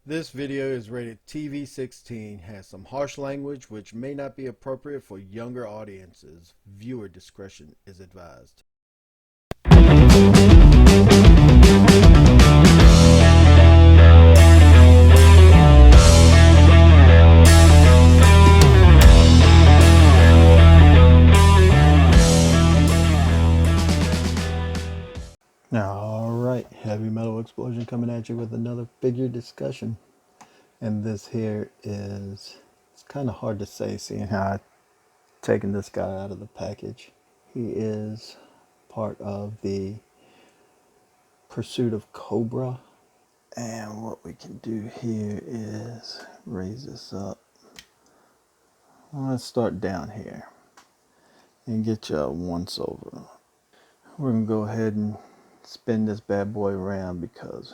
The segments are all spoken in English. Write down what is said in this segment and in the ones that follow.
This video is rated TV-16, has some harsh language which may not be appropriate for younger audiences. Viewer discretion is advised. Alright, Heavy Metal Explosion coming at you with another figure discussion. And this here is, it's kind of hard to say seeing how I've taken this guy out of the package. He is part of the pursuit of Cobra. And what we can do here is raise this up. Let's start down here and get you a once over. We're going to go ahead and spin this bad boy around because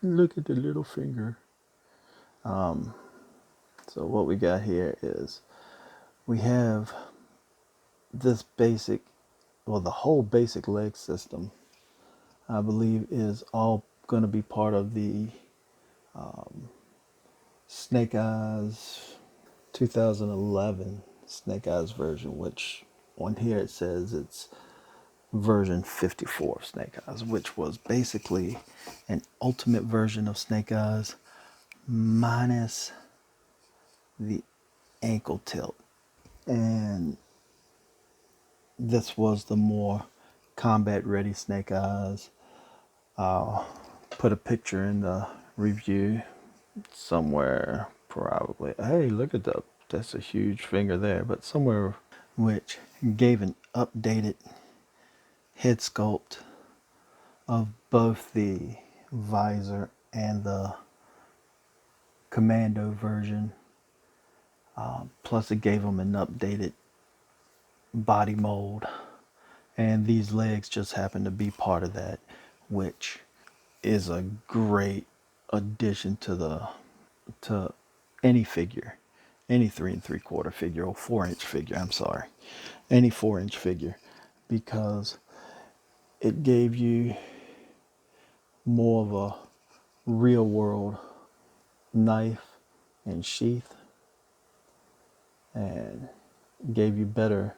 look at the little finger. So what we got here is we have this basic, well, the whole basic leg system, I believe, is all going to be part of the Snake Eyes 2011 Snake Eyes version, which on here it says it's version 54 of Snake Eyes, which was basically an ultimate version of Snake Eyes minus the ankle tilt. And this was the more combat ready Snake Eyes. I'll put a picture in the review somewhere, probably. Hey, look at that's a huge finger there, but somewhere, which gave an updated head sculpt of both the visor and the commando version. Plus it gave them an updated body mold, and these legs just happen to be part of that, which is a great addition to any figure, any 3 3/4 figure, or 4-inch figure, I'm sorry, any 4-inch figure, because it gave you more of a real world knife and sheath, and gave you better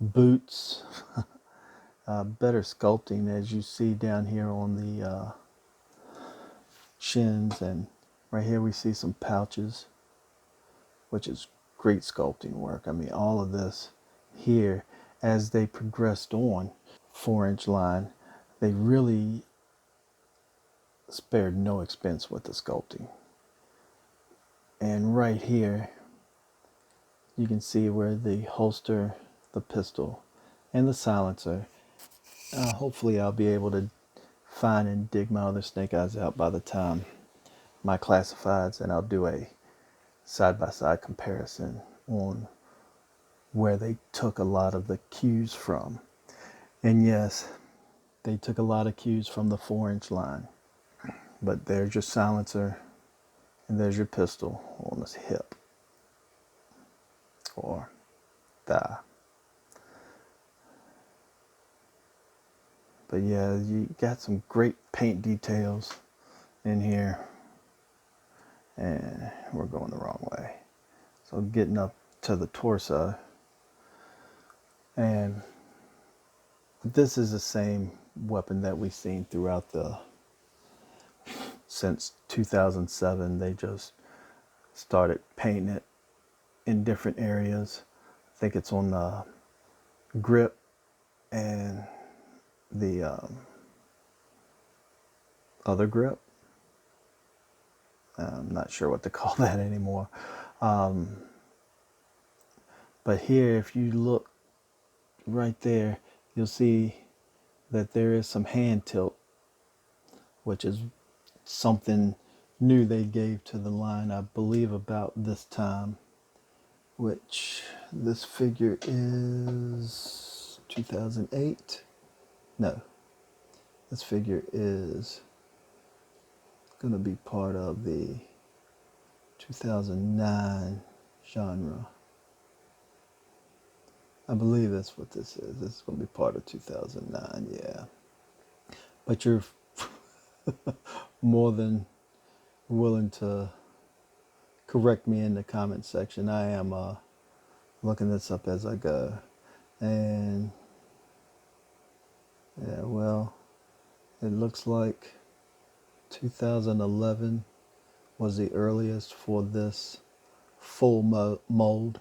boots, better sculpting, as you see down here on the shins, and right here we see some pouches, which is great sculpting work. I mean, all of this here, as they progressed on 4-inch line, they really spared no expense with the sculpting. And right here you can see where the holster, the pistol, and the silencer. Hopefully I'll be able to find and dig my other Snake Eyes out by the time my classifieds, and I'll do a side-by-side comparison on where they took a lot of the cues from. And yes, they took a lot of cues from the 4-inch line, but there's your silencer and there's your pistol on this hip or thigh. But yeah, you got some great paint details in here, and we're going the wrong way. So getting up to the torso, and this is the same weapon that we've seen throughout since 2007. They just started painting it in different areas. I think it's on the grip and the other grip. I'm not sure what to call that anymore. But here, if you look right there, you'll see that there is some hand tilt, which is something new they gave to the line, I believe, about this time, which this figure is 2008. No, this figure is going to be part of the 2009 genre. I believe that's what this is. This is going to be part of 2009, yeah. But you're more than willing to correct me in the comment section. I am looking this up as I go. And yeah, well, it looks like 2011 was the earliest for this full mold.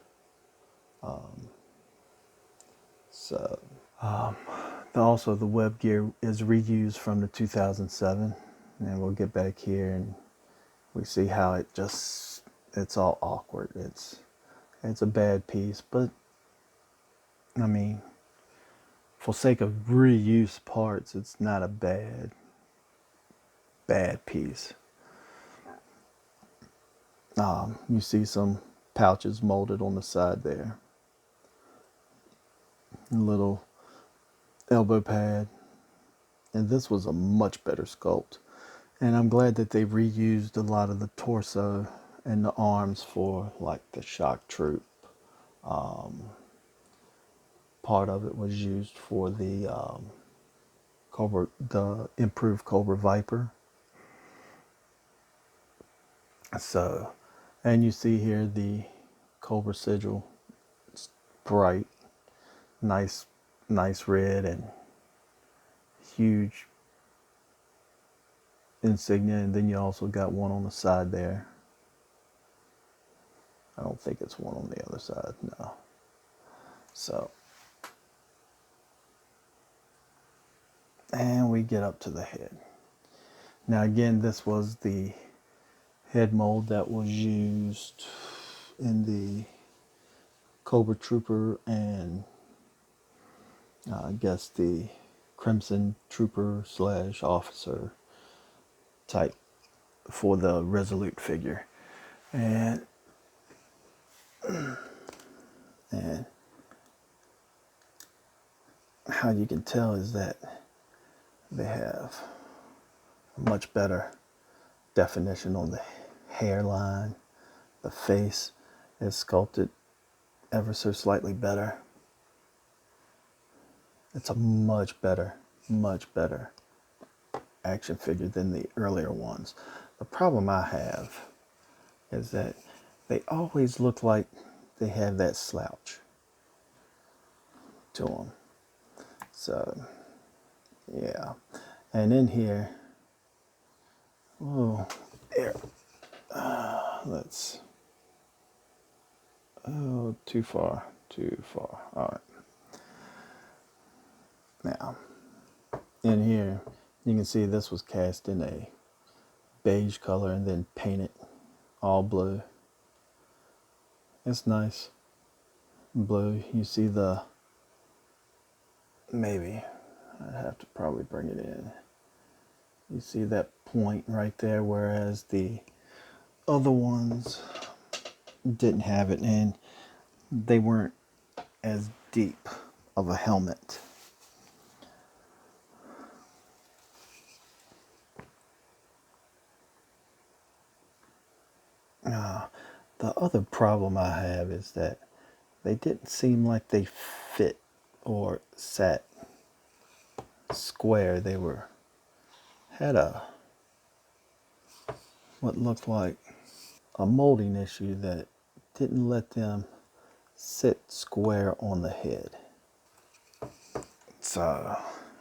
So also the web gear is reused from the 2007, and we'll get back here and we see how it's all awkward. It's a bad piece, but I mean, for sake of reuse parts, it's not a bad piece. You see some pouches molded on the side there. A little elbow pad. And this was a much better sculpt. And I'm glad that they reused a lot of the torso and the arms for like the shock troop. Part of it was used for the the improved Cobra Viper. So, and you see here the Cobra sigil. It's bright, nice red, and huge insignia. And then you also got one on the side there. I don't think it's one on the other side, no. So, and we get up to the head. Now again, this was the head mold that was used in the Cobra Trooper and I guess the Crimson Trooper / officer type for the Resolute figure. And how you can tell is that they have a much better definition on the hairline. The face is sculpted ever so slightly better. It's a much better action figure than the earlier ones. The problem I have is that they always look like they have that slouch to them. So, yeah. And in here, oh, there. Too far. All right. Now, in here, you can see this was cast in a beige color and then painted all blue. It's nice. Blue. You see maybe, I'd have to probably bring it in. You see that point right there, whereas the other ones didn't have it, and they weren't as deep of a helmet. The other problem I have is that they didn't seem like they fit or sat square. They had what looked like a molding issue that didn't let them sit square on the head. So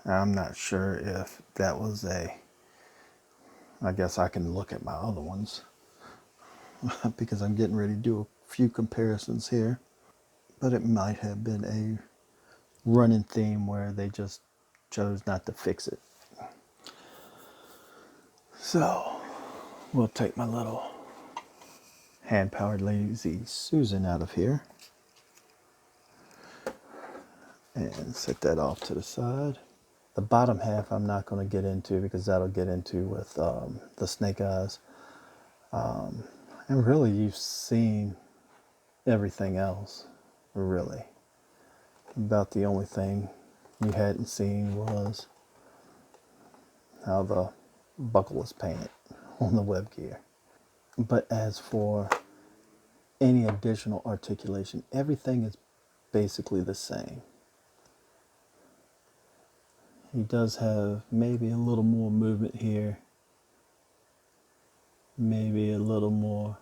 I'm not sure if that was I guess I can look at my other ones because I'm getting ready to do a few comparisons here. But it might have been a running theme where they just chose not to fix it. So we'll take my little hand-powered Lazy Susan out of here and set that off to the side. The bottom half I'm not going to get into because that'll get into with the snake eyes. And really you've seen everything else, really. About the only thing you hadn't seen was how the buckle is painted on the web gear. But as for any additional articulation, everything is basically the same. He does have maybe a little more movement here maybe a little more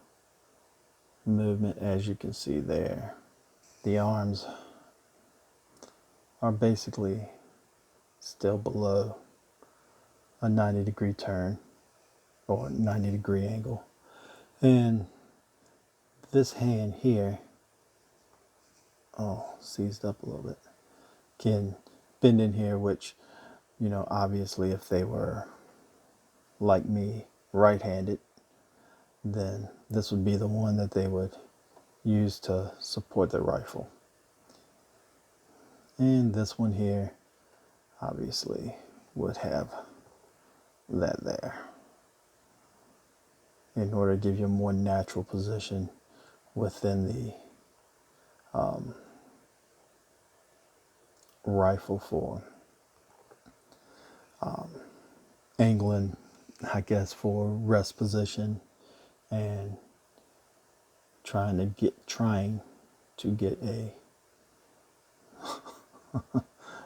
movement, as you can see there. The arms are basically still below a 90-degree turn or 90-degree angle. And this hand here, seized up a little bit, can bend in here, which, obviously if they were like me, right-handed, then this would be the one that they would use to support their rifle. And this one here obviously would have that there in order to give you a more natural position within the rifle for angling, I guess, for rest position and trying to get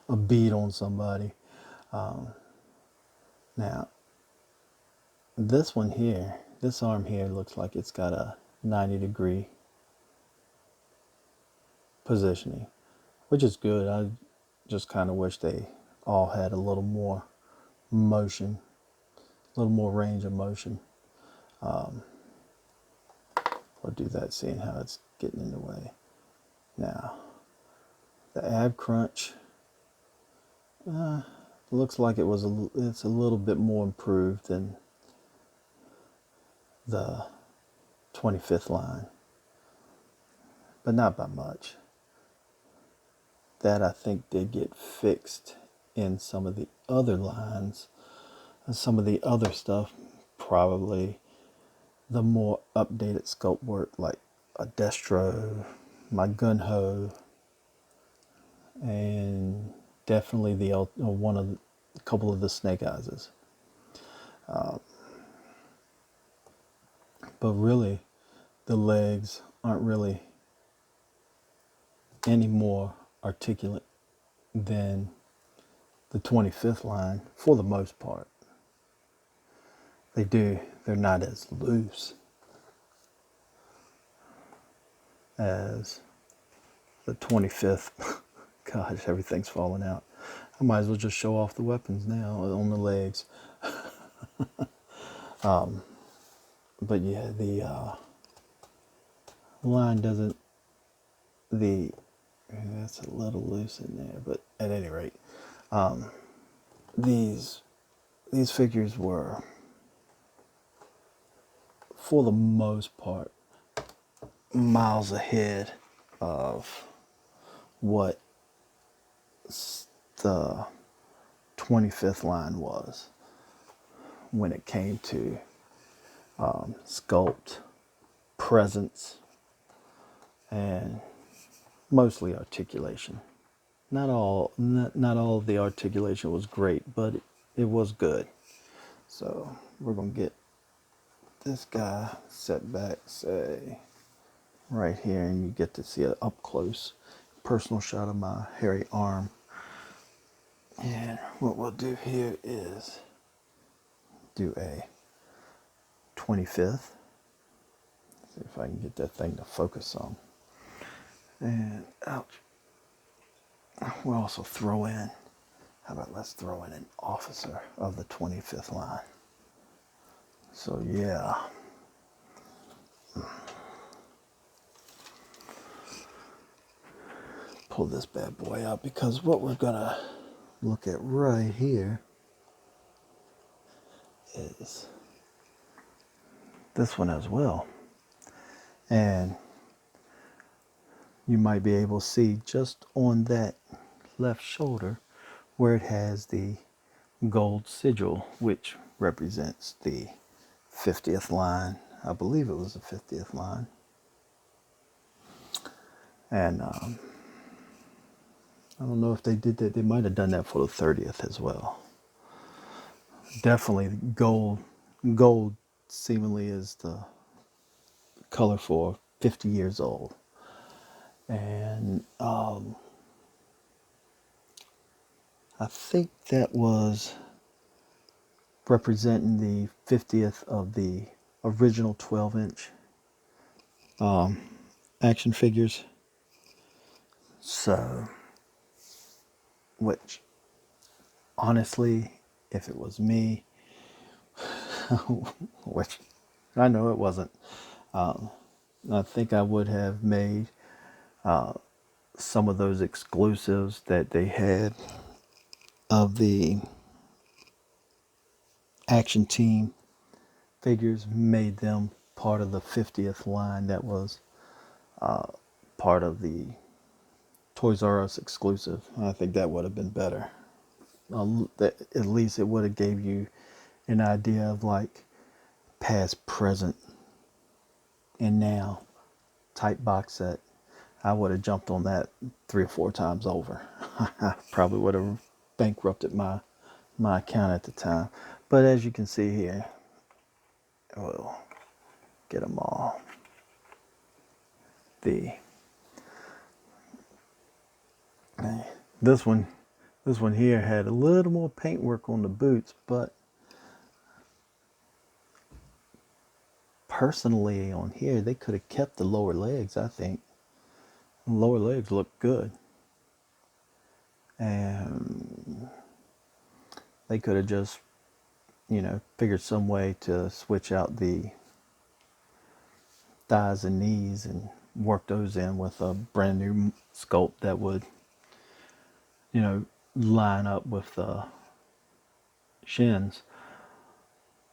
a bead on somebody. Now, this one here, this arm here looks like it's got a 90-degree positioning, which is good. I just kind of wish they all had a little more motion, a little more range of motion. I'll do that, seeing how it's getting in the way. Now, the ab crunch looks like it's a little bit more improved than the 25th line, but not by much. That I think did get fixed in some of the other lines, and some of the other stuff, probably the more updated scope work like a Destro, my gun hoe, and definitely a couple of the Snake Eyeses. But really, the legs aren't really any more articulate than the 25th line for the most part. They're not as loose as the 25th. Gosh, everything's falling out. I might as well just show off the weapons now on the legs. But yeah, the line doesn't, that's a little loose in there, but at any rate, these figures were, for the most part, miles ahead of what the 25th line was when it came to sculpt, presence, and mostly articulation. Not all of the articulation was great, but it was good. So we're gonna get this guy set back, say, right here, and you get to see an up close personal shot of my hairy arm. And what we'll do here is do a 25th. See if I can get that thing to focus on. And ouch. We'll also throw in, let's throw in an officer of the 25th line. So yeah. Pull this bad boy out, because what we're gonna look at right here is this one as well. And you might be able to see just on that left shoulder where it has the gold sigil, which represents the 50th line. I believe it was the 50th line. And I don't know if they did that. They might have done that for the 30th as well. Definitely gold. Gold seemingly is the color for 50 years old. And I think that was representing the 50th of the original 12-inch action figures. So, which honestly, if it was me, which I know it wasn't, I think I would have made some of those exclusives that they had of the action team figures, made them part of the 50th line that was part of the Toys R Us exclusive. I think that would have been better. At least it would have gave you an idea of like past, present, and now type box set. I would have jumped on that 3 or 4 times over. I probably would have bankrupted my account at the time. But as you can see here, we'll get them all. This one here had a little more paintwork on the boots, but personally on here they could have kept the lower legs. I think the lower legs look good, and they could have just figured some way to switch out the thighs and knees and work those in with a brand new sculpt that would line up with the shins.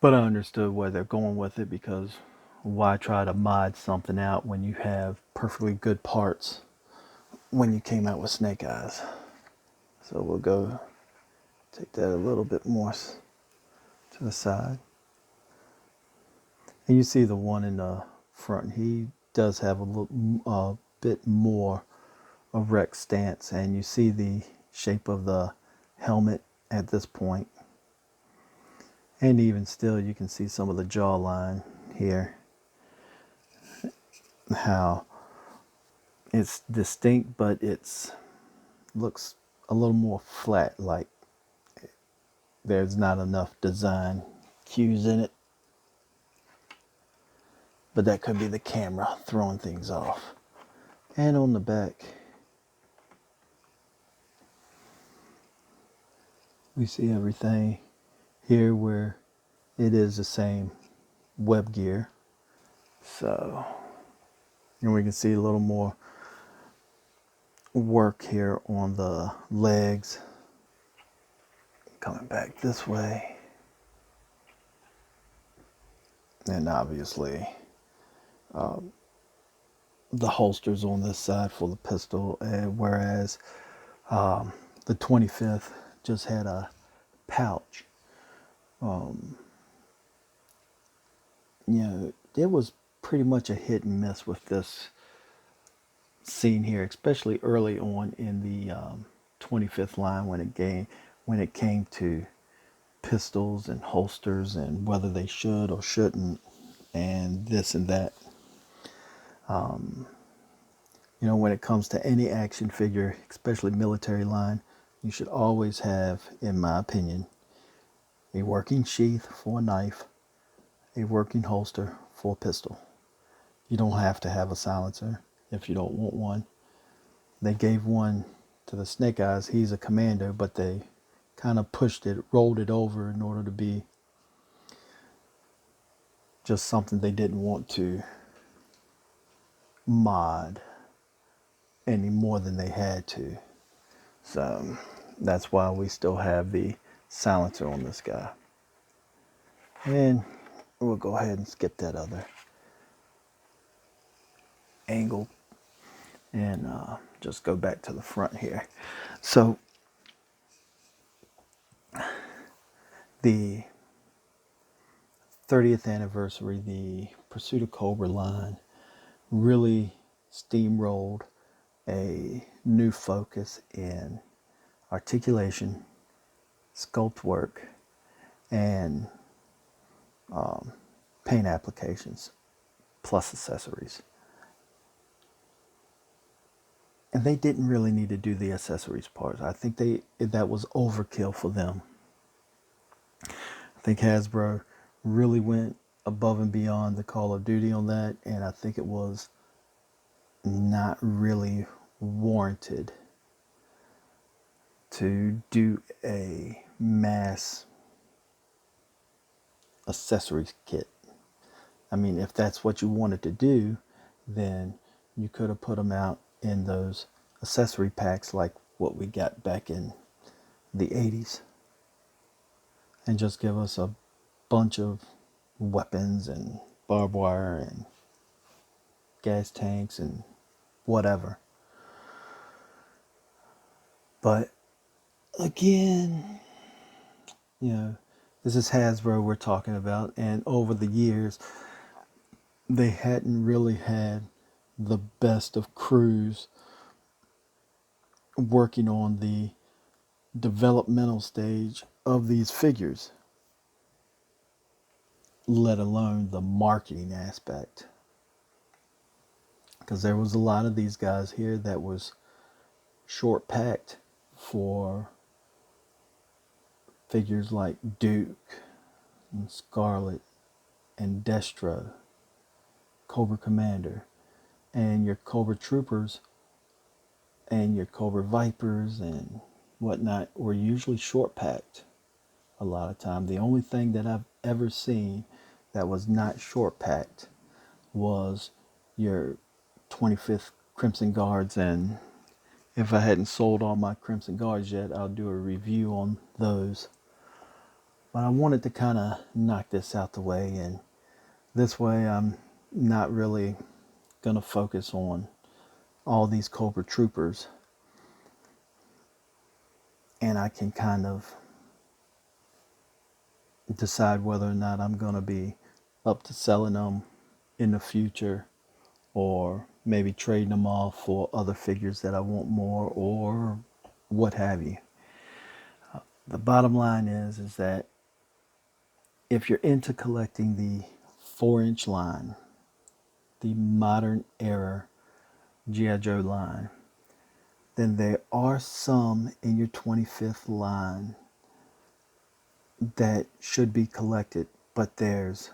But I understood where they're going with it, because why try to mod something out when you have perfectly good parts when you came out with Snake Eyes. So we'll go take that a little bit more to the side. And you see the one in the front, he does have a bit more erect stance, and you see the shape of the helmet at this point. And even still, you can see some of the jawline here, how it's distinct, but it's looks a little more flat, like there's not enough design cues in it. But that could be the camera throwing things off. And on the back, we see everything here where it is the same web gear. So, and we can see a little more work here on the legs. Coming back this way. And obviously, the holsters on this side for the pistol, and whereas the 25th just had a pouch. It was pretty much a hit and miss with this scene here, especially early on in the 25th line when it came to pistols and holsters and whether they should or shouldn't and this and that. When it comes to any action figure, especially military line, you should always have, in my opinion, a working sheath for a knife, a working holster for a pistol. You don't have to have a silencer if you don't want one. They gave one to the Snake Eyes. He's a commando, but they kind of pushed it, rolled it over in order to be just something they didn't want to mod any more than they had to. So that's why we still have the silencer on this guy. And we'll go ahead and skip that other angle and just go back to the front here. So the 30th anniversary, the Pursuit of Cobra line really steamrolled a new focus in articulation, sculpt work, and paint applications, plus accessories. And they didn't really need to do the accessories part. I think that was overkill for them. I think Hasbro really went above and beyond the Call of Duty on that, and I think it was not really warranted to do a mass accessories kit. I mean, if that's what you wanted to do, then you could have put them out in those accessory packs like what we got back in the 80s, and just give us a bunch of weapons and barbed wire and gas tanks and whatever. But again, this is Hasbro we're talking about, and over the years they hadn't really had the best of crews working on the developmental stage of these figures, let alone the marketing aspect. Because there was a lot of these guys here that was short packed for figures like Duke and Scarlet and Destro, Cobra Commander, and your Cobra Troopers and your Cobra Vipers and whatnot were usually short packed a lot of time. The only thing that I've ever seen that was not short packed was your 25th Crimson Guards, and if I hadn't sold all my Crimson Guards yet, I'll do a review on those. But I wanted to kind of knock this out the way, and this way I'm not really going to focus on all these Cobra Troopers, and I can kind of decide whether or not I'm going to be up to selling them in the future, or maybe trading them off for other figures that I want more, or what have you. The bottom line is that if you're into collecting the 4-inch line, the modern era G.I. Joe line, then there are some in your 25th line that should be collected, but there's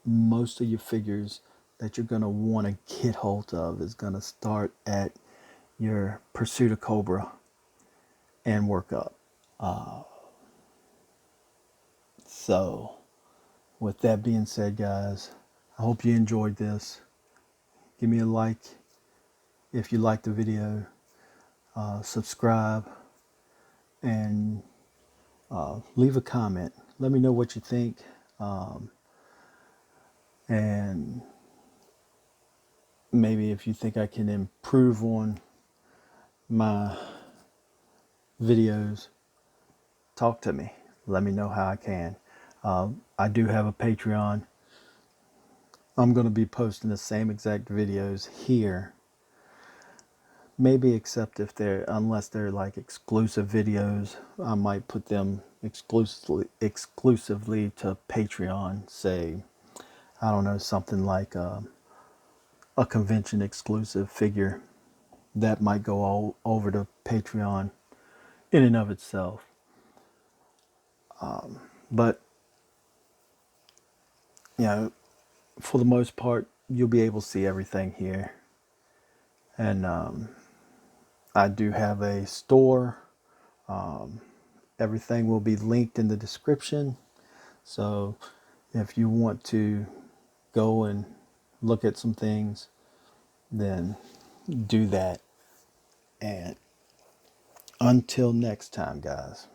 most of your figures that you're going to want to get hold of is going to start at your Pursuit of Cobra and work up. So with that being said, guys, I hope you enjoyed this. Give me a like if you liked the video, subscribe, and leave a comment. Let me know what you think, and maybe if you think I can improve on my videos, talk to me. Let me know how I can. I do have a Patreon. I'm going to be posting the same exact videos here, maybe except if unless they're like exclusive videos, I might put them exclusively to Patreon. Say, I don't know, something like a convention exclusive figure that might go all over to Patreon in and of itself. But for the most part, you'll be able to see everything here. And I do have a store. Everything will be linked in the description. So if you want to go and look at some things, then do that. And until next time, guys.